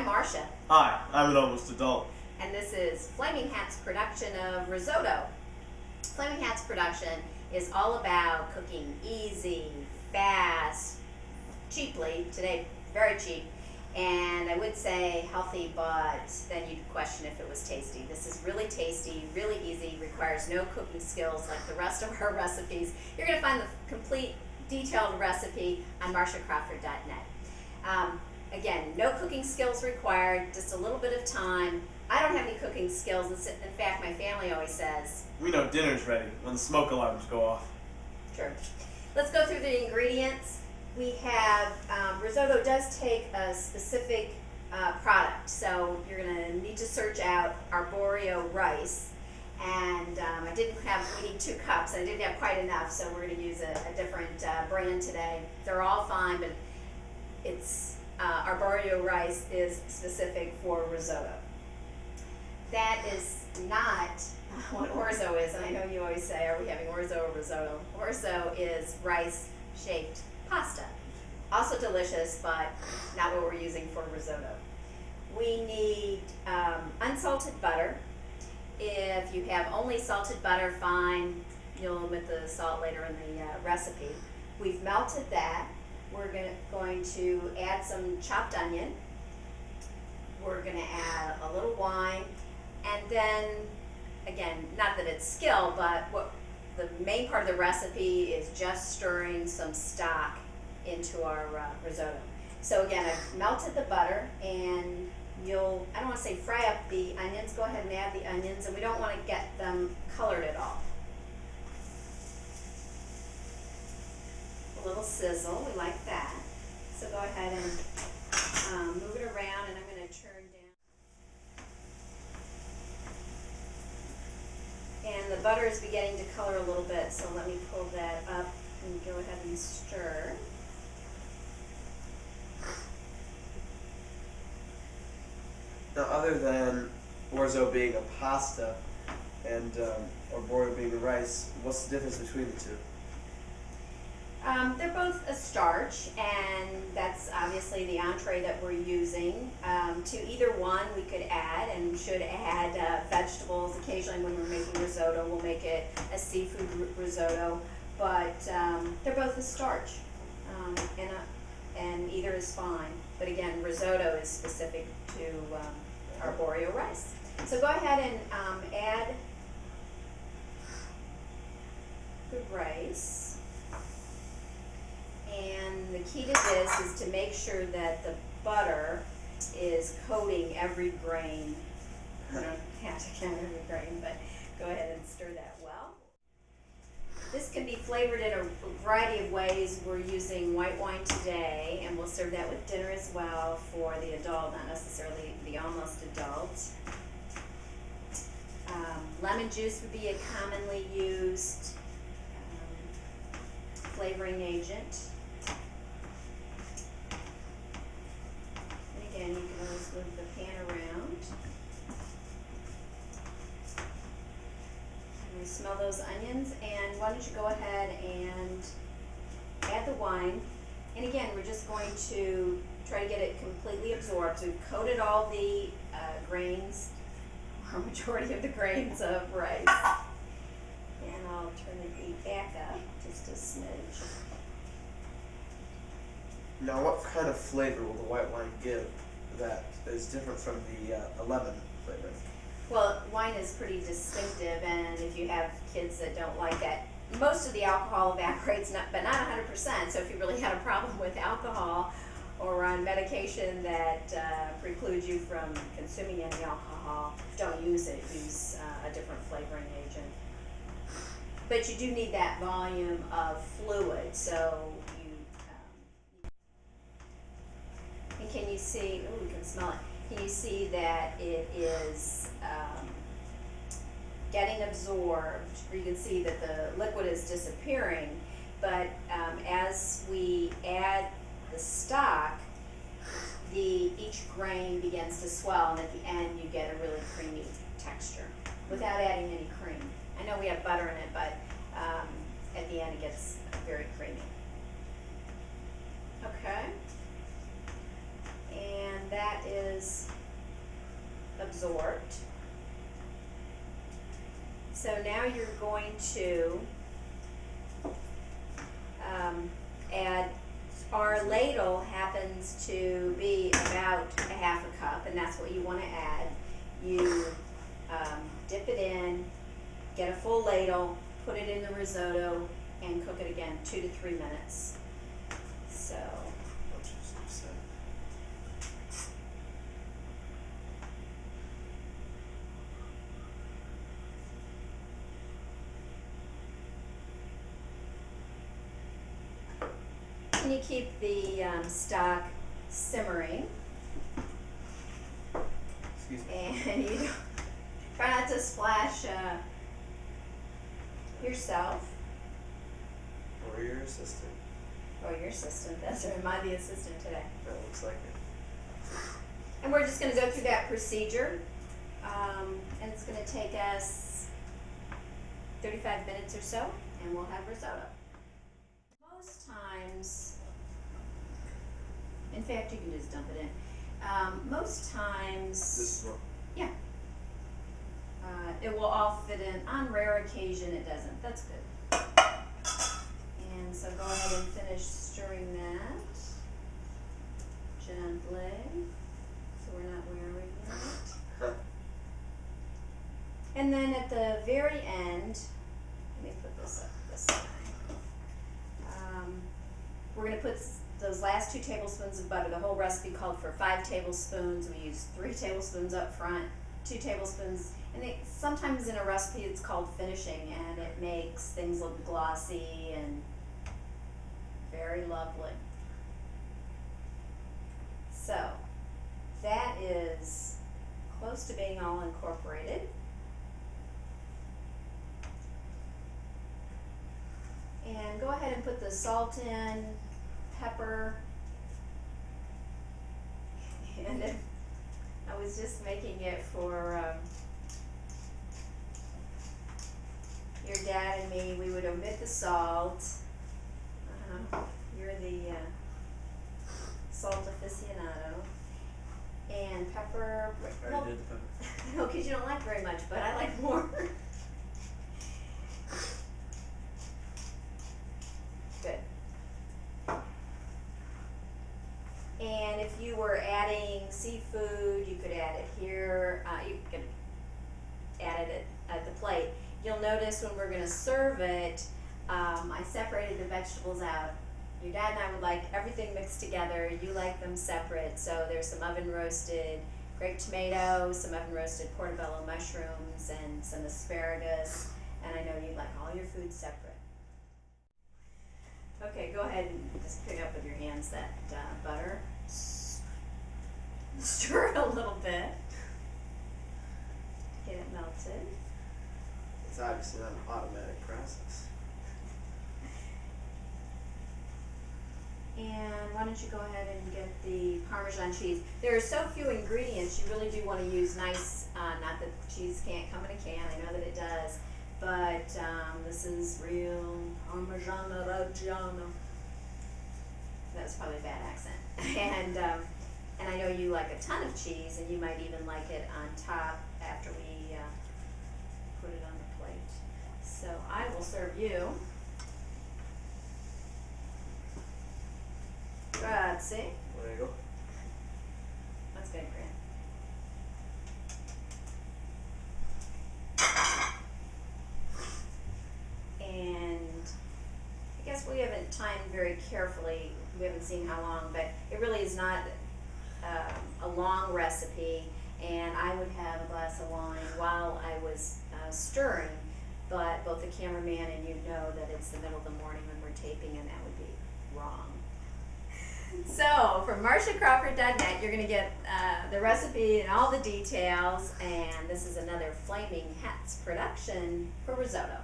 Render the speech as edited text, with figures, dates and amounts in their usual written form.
Marcia. Hi, I'm an almost adult. And this is Flaming Hat's production of risotto. Flaming Hat's production is all about cooking easy, fast, cheaply, today very cheap, and I would say healthy, but then you'd question if it was tasty. This is really tasty, really easy, requires no cooking skills like the rest of our recipes. You're going to find the complete detailed recipe on marciacrawford.net. Again, no cooking skills required, just a little bit of time. I don't have any cooking skills. In fact, my family always says, We know dinner's ready when the smoke alarms go off. Sure. Let's go through the ingredients. We have, risotto does take a specific product, so you're going to need to search out arborio rice. And we need 2 cups, and I didn't have quite enough, so we're going to use a different brand today. They're all fine, but arborio rice is specific for risotto. That is not what orzo is, and I know you always say, are we having orzo or risotto? Orzo is rice-shaped pasta. Also delicious, but not what we're using for risotto. We need unsalted butter. If you have only salted butter, fine. You'll omit the salt later in the recipe. We've melted that. We're going to add some chopped onion. We're going to add a little wine. And then, again, not that it's skill, but the main part of the recipe is just stirring some stock into our risotto. So again, I've melted the butter, and I don't want to say fry up the onions. Go ahead and add the onions, and we don't want to get them colored at all. A little sizzle, we like that. So go ahead and move it around, and I'm going to turn down. And the butter is beginning to color a little bit, so let me pull that up and go ahead and stir. Now, other than orzo being a pasta and arborio being a rice, what's the difference between the two? They're both a starch, and that's obviously the entree that we're using. To either one, we could add and should add vegetables. Occasionally when we're making risotto, we'll make it a seafood risotto, but they're both a starch, and either is fine. But again, risotto is specific to arborio rice. So go ahead and add the rice. And the key to this is to make sure that the butter is coating every grain. You don't have to count every grain, but go ahead and stir that well. This can be flavored in a variety of ways. We're using white wine today, and we'll serve that with dinner as well for the adult, not necessarily the almost adult. Lemon juice would be a commonly used flavoring agent. And again, you can always move the pan around. And we smell those onions, and why don't you go ahead and add the wine. And again, we're just going to try to get it completely absorbed. So we've coated all the grains, or majority of the grains of rice. And I'll turn the heat back up just a smidge. Now, what kind of flavor will the white wine give that is different from the lemon flavor? Well, wine is pretty distinctive, and if you have kids that don't like that, most of the alcohol evaporates, but not 100%. So if you really had a problem with alcohol or on medication that precludes you from consuming any alcohol, don't use it. Use a different flavoring agent. But you do need that volume of fluid, so and can you see, oh, you can smell it. Can you see that it is getting absorbed, or you can see that the liquid is disappearing, but as we add the stock, each grain begins to swell, and at the end you get a really creamy texture without adding any cream. I know we have butter in it, but at the end it gets very creamy. Okay. And And that is absorbed. So now you're going to add, our ladle happens to be about a half a cup, and that's what you want to add. You dip it in, get a full ladle, put it in the risotto, and cook it again 2 to 3 minutes. So, and you keep the stock simmering. Excuse me. And you don't, try not to splash yourself Or your assistant. or your assistant. That's right, am I the assistant today? That looks like it. And we're just going to go through that procedure, and it's going to take us 35 minutes or so, and we'll have risotto. Most times, in fact, you can just dump it in. Most times, This is what. yeah, it will all fit in. On rare occasion, it doesn't. That's good. And so go ahead and finish stirring that gently, so we're not wearing it. And then at the very end, let me put this up this side. We're going to put those last 2 tablespoons of butter. The whole recipe called for 5 tablespoons. We use 3 tablespoons up front, 2 tablespoons. And sometimes in a recipe it's called finishing, and it makes things look glossy and very lovely. So that is close to being all incorporated. And go ahead and put the salt in, pepper, and if I was just making it for your dad and me, we would omit the salt. You're the salt aficionado. And pepper. I already did the pepper. No, because you don't like very much, but I like more. Good. And if you were adding seafood, you could add it here. You could add it at the plate. You'll notice when we're going to serve it, I separated the vegetables out. Your dad and I would like everything mixed together. You like them separate. So there's some oven roasted grape tomatoes, some oven roasted portobello mushrooms, and some asparagus. And I know you'd like all your food separate. Okay, go ahead and just pick up with your hands that butter. Stir it a little bit. Get it melted. It's obviously not an automatic process. And why don't you go ahead and get the Parmesan cheese. There are so few ingredients, you really do want to use nice, not that cheese can't come in a can, I know that it does, but this is real Parmigiano Reggiano. That's probably a bad accent. And I know you like a ton of cheese, and you might even like it on top after we put it on the plate. So I will serve you. Grazie. There you go. That's good, Grant. And I guess we haven't timed very carefully. We haven't seen how long, but it really is not a long recipe. And I would have a glass of wine while I was stirring, but both the cameraman and you know that it's the middle of the morning when we're taping, and that would be wrong. So, from MarciaCrawford.net, you're going to get the recipe and all the details, and this is another Flaming Hats production for risotto.